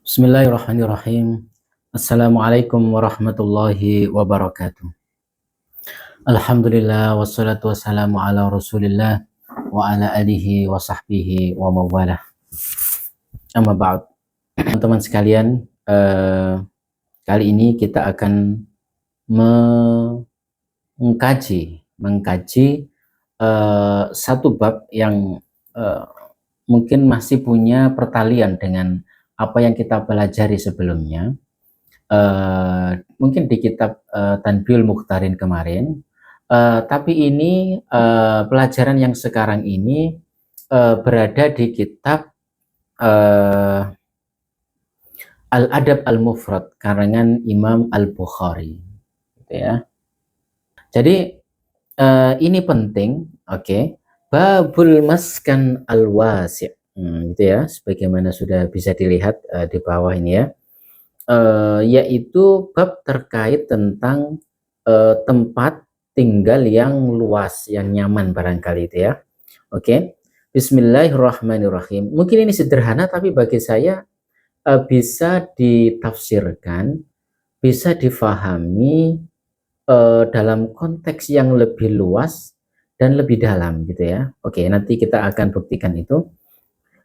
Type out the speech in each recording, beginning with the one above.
Bismillahirrahmanirrahim. Assalamualaikum warahmatullahi wabarakatuh. Alhamdulillah wassalatu wassalamu ala Rasulillah wa ala alihi wa sahbihi wa mawalah. Amma ba'd. Teman-teman sekalian, kali ini kita akan mengkaji satu bab yang mungkin masih punya pertalian dengan apa yang kita pelajari sebelumnya. Mungkin di kitab Tanbihul Mukhtarin kemarin, tapi ini pelajaran yang sekarang ini berada di kitab Al-Adab Al-Mufrad karangan Imam Al-Bukhari, gitu ya. Jadi ini penting, oke. Babul maskan al-wasi', gitu ya, sebagaimana sudah bisa dilihat di bawah ini ya. Yaitu bab terkait tentang tempat tinggal yang luas, yang nyaman barangkali itu ya. Oke. Bismillahirrahmanirrahim. Mungkin ini sederhana tapi bagi saya bisa ditafsirkan, bisa difahami dalam konteks yang lebih luas dan lebih dalam gitu ya. Oke, nanti kita akan buktikan itu.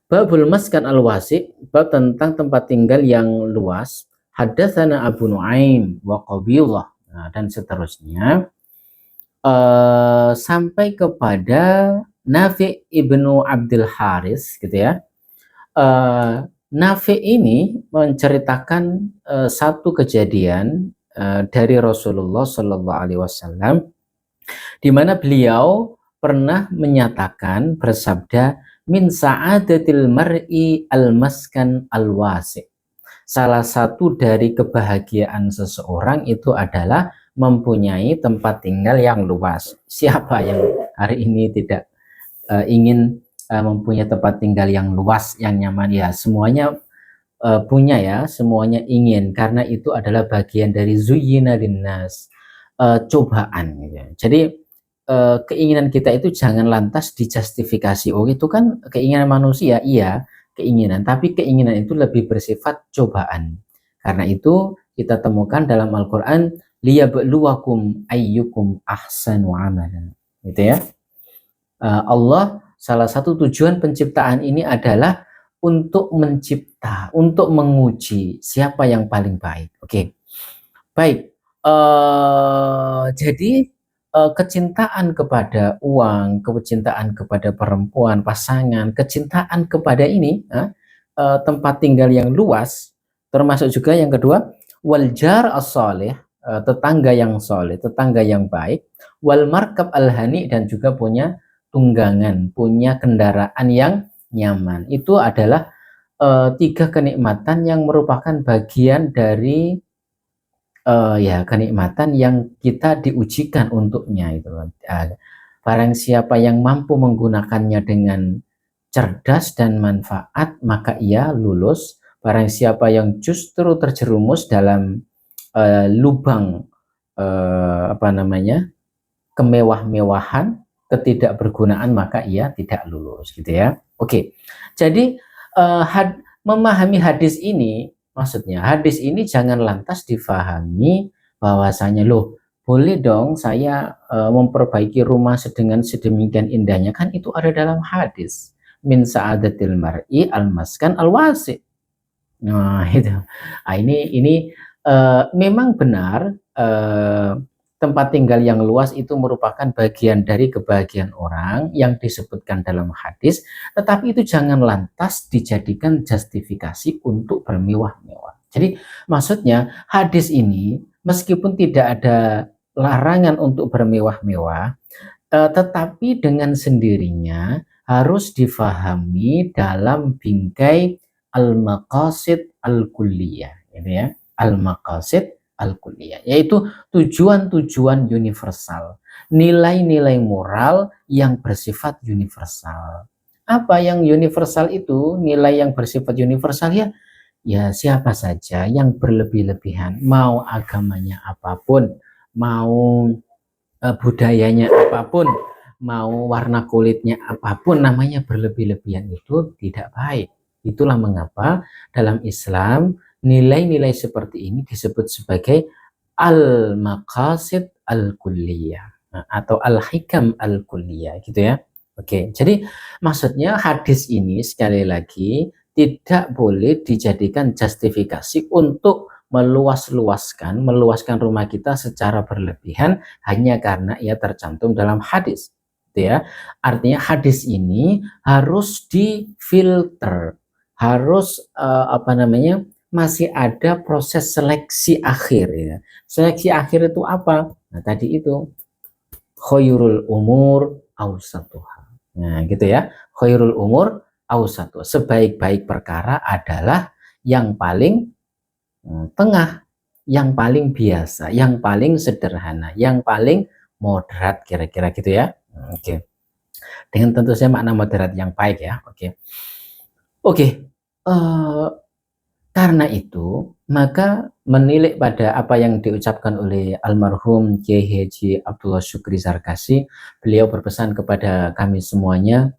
Babul maskan al-wasi', bab tentang tempat tinggal yang luas. Haddatsana Abu Nuaim wa Qabilah, dan seterusnya sampai kepada Nafi' ibnu Abdul Haris gitu ya. Nafi' ini menceritakan satu kejadian dari Rasulullah Shallallahu Alaihi Wasallam, di mana beliau pernah menyatakan, bersabda, min sa'adatil mar'i al-maskan al-wasi'. Salah satu dari kebahagiaan seseorang itu adalah mempunyai tempat tinggal yang luas. Siapa yang hari ini tidak ingin mempunyai tempat tinggal yang luas, yang nyaman? Ya, semuanya punya ya, semuanya ingin, karena itu adalah bagian dari zuyyina linnas, cobaan gitu. Jadi keinginan kita itu jangan lantas dijustifikasi, oh itu kan keinginan manusia, iya keinginan, tapi keinginan itu lebih bersifat cobaan. Karena itu kita temukan dalam Al-Quran, liyabluwakum ayyukum ahsanu amalan, gitu ya. Allah, salah satu tujuan penciptaan ini adalah untuk mencipta, untuk menguji siapa yang paling baik. Oke, baik. Jadi kecintaan kepada uang, kecintaan kepada perempuan, pasangan, kecintaan kepada ini tempat tinggal yang luas, termasuk juga yang kedua, waljar as-salih, tetangga yang soleh, tetangga yang baik, wal markab al-hani, dan juga punya tunggangan, punya kendaraan yang nyaman. Itu adalah tiga kenikmatan yang merupakan bagian dari ya kenikmatan yang kita diujikan untuknya itu. Barang siapa yang mampu menggunakannya dengan cerdas dan manfaat, maka ia lulus. Barang siapa yang justru terjerumus dalam lubang kemewah-mewahan, ketidakbergunaan, maka ia tidak lulus, gitu ya. Oke, jadi memahami hadis ini, maksudnya hadis ini jangan lantas difahami bahwasanya loh, boleh dong saya memperbaiki rumah dengan sedemikian indahnya, kan itu ada dalam hadis, min sa'adatil mar'i al-maskan al-wasi'. Nah, itu. Nah, ini memang benar, tempat tinggal yang luas itu merupakan bagian dari kebahagiaan orang yang disebutkan dalam hadis, tetapi itu jangan lantas dijadikan justifikasi untuk bermewah-mewah. Jadi maksudnya hadis ini meskipun tidak ada larangan untuk bermewah-mewah, tetapi dengan sendirinya harus difahami dalam bingkai al-maqasid al-kulliyah, gitu ya. Al-maqasid al-kulliyah, yaitu tujuan-tujuan universal, nilai-nilai moral yang bersifat universal. Apa yang universal itu? Nilai yang bersifat universal ya, ya siapa saja yang berlebih-lebihan, mau agamanya apapun, mau budayanya apapun, mau warna kulitnya apapun, namanya berlebih-lebihan itu tidak baik, Itulah mengapa dalam Islam nilai-nilai seperti ini disebut sebagai al-maqasid al-kulliyah atau al-hikam al-kulliyah gitu ya. Oke, jadi maksudnya hadis ini sekali lagi tidak boleh dijadikan justifikasi untuk meluaskan rumah kita secara berlebihan hanya karena ia tercantum dalam hadis, gitu ya. Artinya hadis ini harus difilter, harus masih ada proses seleksi akhir ya. Seleksi akhir itu apa? Nah, tadi itu khairul umur awsatuha. Nah, gitu ya. Khairul umur awsatuha. Sebaik-baik perkara adalah yang paling tengah, yang paling biasa, yang paling sederhana, yang paling moderat kira-kira gitu ya. Oke. Dengan tentu saja makna moderat yang baik ya. Oke. Oke. Karena itu, maka menilik pada apa yang diucapkan oleh almarhum Kiai Haji Abdullah Syukri Zarkasi, beliau berpesan kepada kami semuanya,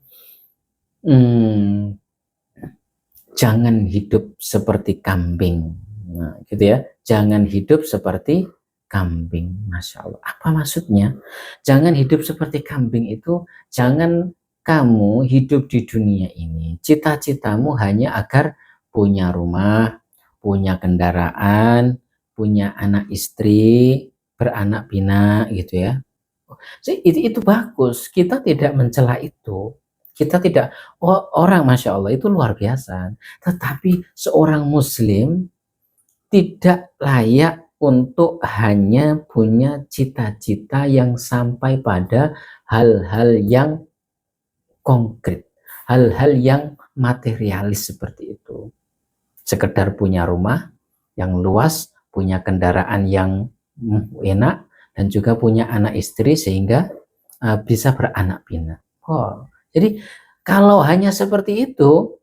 jangan hidup seperti kambing. Nah, gitu ya, jangan hidup seperti kambing. Masya Allah, apa maksudnya? Jangan hidup seperti kambing itu, jangan kamu hidup di dunia ini, cita-citamu hanya agar punya rumah, punya kendaraan, punya anak istri, beranak pinak gitu ya. Itu bagus, kita tidak mencela itu. Kita tidak, orang Masya Allah itu luar biasa. Tetapi seorang muslim tidak layak untuk hanya punya cita-cita yang sampai pada hal-hal yang konkret, hal-hal yang materialis seperti itu. Sekedar punya rumah yang luas, punya kendaraan yang enak, dan juga punya anak istri sehingga bisa beranak pinak. Jadi kalau hanya seperti itu,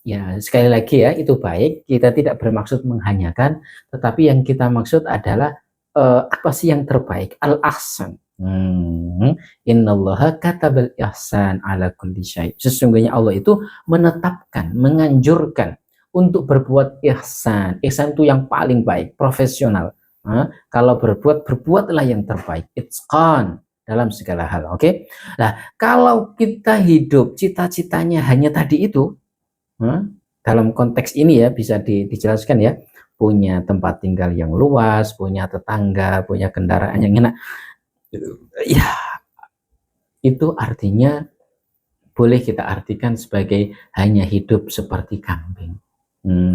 ya sekali lagi ya, itu baik, kita tidak bermaksud menghanyakan, tetapi yang kita maksud adalah apa sih yang terbaik? Al-ahsan. Innallaha katabal ihsan ala kulli syai. Sesungguhnya Allah itu menetapkan, menganjurkan untuk berbuat ihsan. Ihsan itu yang paling baik, profesional. Kalau berbuatlah yang terbaik. Itqan dalam segala hal. Oke. Nah, kalau kita hidup cita-citanya hanya tadi itu, dalam konteks ini ya bisa dijelaskan ya, punya tempat tinggal yang luas, punya tetangga, punya kendaraan yang enak, ya itu artinya boleh kita artikan sebagai hanya hidup seperti kambing.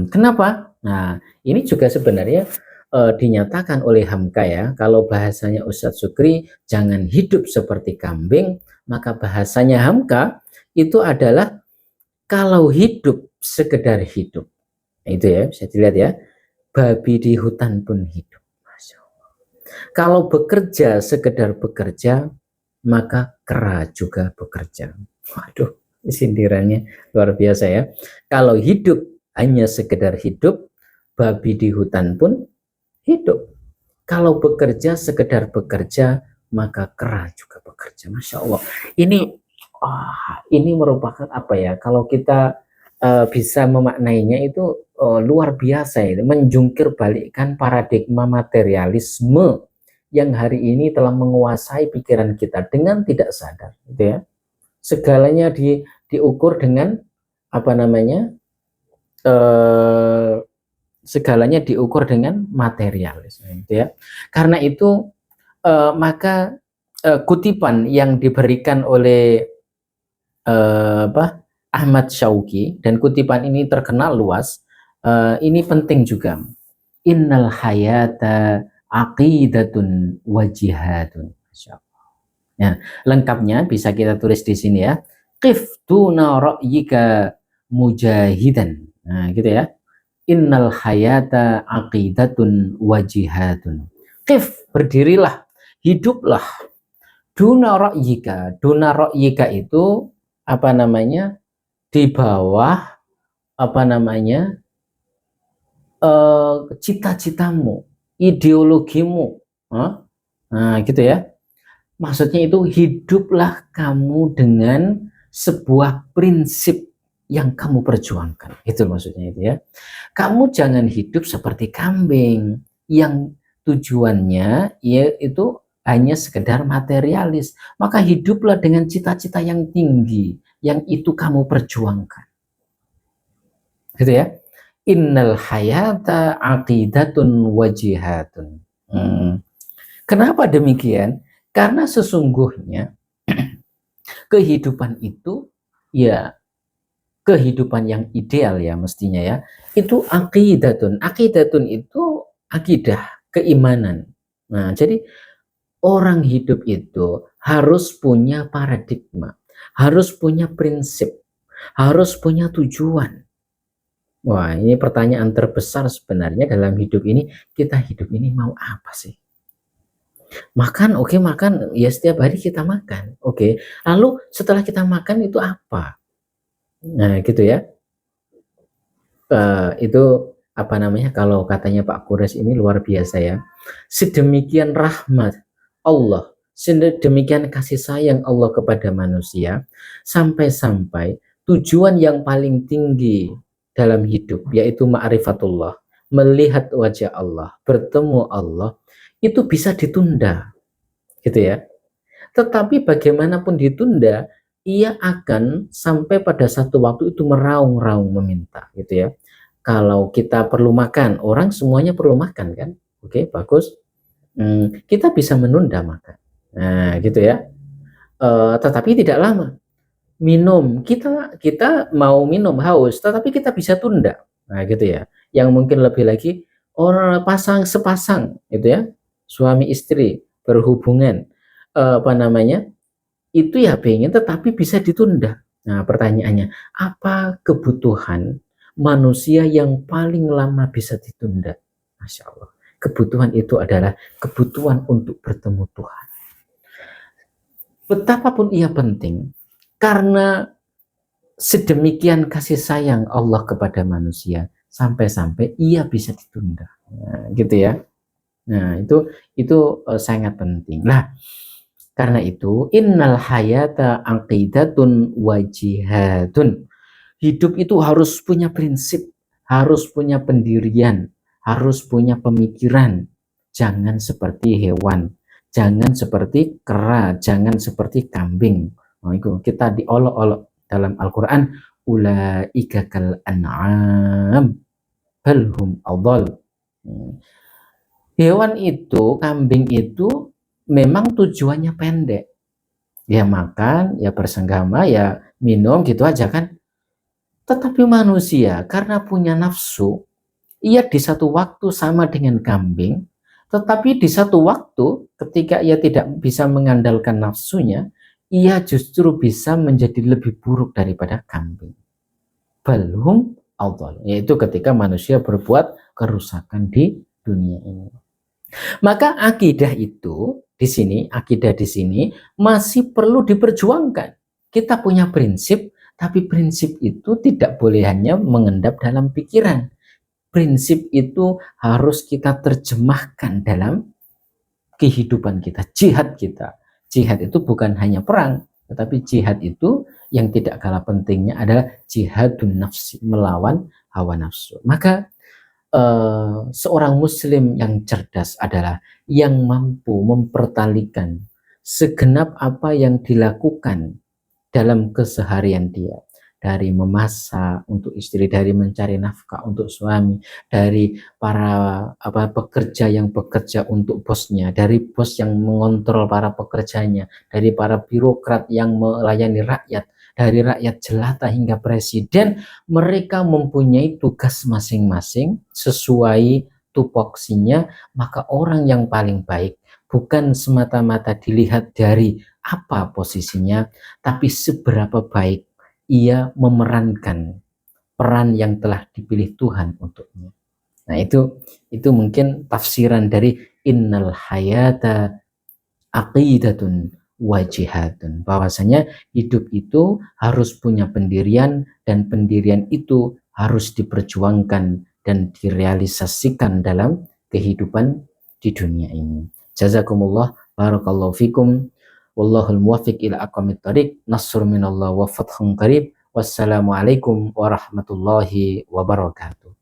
Kenapa? Nah, ini juga sebenarnya dinyatakan oleh Hamka ya. Kalau bahasanya Ustadz Syukri, jangan hidup seperti kambing, maka bahasanya Hamka itu adalah kalau hidup sekedar hidup. Nah, itu ya, bisa dilihat ya. Babi di hutan pun hidup. Masya Allah. Kalau bekerja sekedar bekerja, maka kera juga bekerja. Waduh, sindirannya luar biasa ya. Kalau hidup hanya sekedar hidup, babi di hutan pun hidup. Kalau bekerja sekedar bekerja, maka kera juga bekerja. Masya Allah. Ini merupakan apa ya? Kalau kita bisa memaknainya itu luar biasa itu, menjungkir balikkan paradigma materialisme yang hari ini telah menguasai pikiran kita dengan tidak sadar, gitu ya. Segalanya diukur dengan apa namanya? Segalanya diukur dengan materialis, gitu ya. Karena itu maka kutipan yang diberikan oleh Ahmad Syauqi, dan kutipan ini terkenal luas, ini penting juga. Innal hayata aqidatun wajihadun. Ya, lengkapnya bisa kita tulis di sini ya. Qif duna ra'yika mujahidan. Nah, gitu ya. Innal hayata aqidatun wajihadun. Qif, berdirilah, hiduplah. Duna ra'yika. Duna ra'yika itu apa namanya? Di bawah apa namanya? Cita-citamu, ideologimu. Nah, gitu ya. Maksudnya itu hiduplah kamu dengan sebuah prinsip yang kamu perjuangkan. Itu maksudnya itu ya. Kamu jangan hidup seperti kambing yang tujuannya yaitu hanya sekedar materialis. Maka hiduplah dengan cita-cita yang tinggi, yang itu kamu perjuangkan. Gitu ya. Innal hayata aqidatun wajihatun. Kenapa demikian? Karena sesungguhnya kehidupan itu ya kehidupan yang ideal ya mestinya ya. Itu aqidatun. Aqidatun itu akidah, keimanan. Nah, jadi orang hidup itu harus punya paradigma, harus punya prinsip, harus punya tujuan. Wah, ini pertanyaan terbesar sebenarnya dalam hidup ini. Kita hidup ini mau apa sih? Makan, oke, makan. Ya setiap hari kita makan. Oke. Lalu setelah kita makan itu apa? Nah, gitu ya. Itu apa namanya, kalau katanya Pak Kures ini luar biasa ya. Sedemikian rahmat Allah, sedemikian kasih sayang Allah kepada manusia, sampai-sampai tujuan yang paling tinggi dalam hidup yaitu ma'rifatullah, melihat wajah Allah, bertemu Allah, itu bisa ditunda gitu ya. Tetapi bagaimanapun ditunda, ia akan sampai pada satu waktu itu meraung-raung meminta gitu ya. Kalau kita perlu makan, orang semuanya perlu makan kan? Oke, bagus. Kita bisa menunda makan. Nah, gitu ya. Tetapi tidak lama. Minum, kita mau minum haus, tetapi kita bisa tunda. Nah, gitu ya. Yang mungkin lebih lagi orang sepasang gitu ya. Suami istri berhubungan apa namanya? Itu ya pengen tetapi bisa ditunda. Nah, pertanyaannya, apa kebutuhan manusia yang paling lama bisa ditunda? Masya Allah. Kebutuhan itu adalah kebutuhan untuk bertemu Tuhan. Betapapun ia penting, karena sedemikian kasih sayang Allah kepada manusia, sampai-sampai ia bisa ditunda. Nah, gitu ya. Nah, itu sangat penting. Nah, karena itu, innal hayata aqidatun wajihadun. Hidup itu harus punya prinsip, harus punya pendirian, harus punya pemikiran. Jangan seperti hewan, jangan seperti kera, jangan seperti kambing. Nah, itu kita diolok-olok dalam Al-Quran. Ulaika kal an'am balhum adall. Hewan itu, kambing itu memang tujuannya pendek. Ya makan, ya bersenggama, ya minum gitu aja kan. Tetapi manusia karena punya nafsu, ia di satu waktu sama dengan kambing, tetapi di satu waktu ketika ia tidak bisa mengandalkan nafsunya, ia justru bisa menjadi lebih buruk daripada kambing. Balhum adall, yaitu ketika manusia berbuat kerusakan di dunia ini. Maka akidah itu di sini, akidah di sini masih perlu diperjuangkan. Kita punya prinsip, tapi prinsip itu tidak boleh hanya mengendap dalam pikiran. Prinsip itu harus kita terjemahkan dalam kehidupan kita, jihad kita. Jihad itu bukan hanya perang, tetapi jihad itu yang tidak kalah pentingnya adalah jihadun nafsi, melawan hawa nafsu. Maka seorang muslim yang cerdas adalah yang mampu mempertalikan segenap apa yang dilakukan dalam keseharian dia, dari memasak untuk istri, dari mencari nafkah untuk suami, dari para pekerja yang bekerja untuk bosnya, dari bos yang mengontrol para pekerjanya, dari para birokrat yang melayani rakyat, dari rakyat jelata hingga presiden. Mereka mempunyai tugas masing-masing sesuai tupoksinya. Maka orang yang paling baik bukan semata-mata dilihat dari apa posisinya, tapi seberapa baik ia memerankan peran yang telah dipilih Tuhan untuknya. Nah, itu mungkin tafsiran dari innal hayata aqidatun wajihatun, bahwasanya hidup itu harus punya pendirian, dan pendirian itu harus diperjuangkan dan direalisasikan dalam kehidupan di dunia ini. Jazakumullah, barakallahu fikum, wallahul muwaffiq ila aqwamit thoriq, nasrun minallah wa fathun qarib. Wassalamualaikum warahmatullahi wabarakatuh.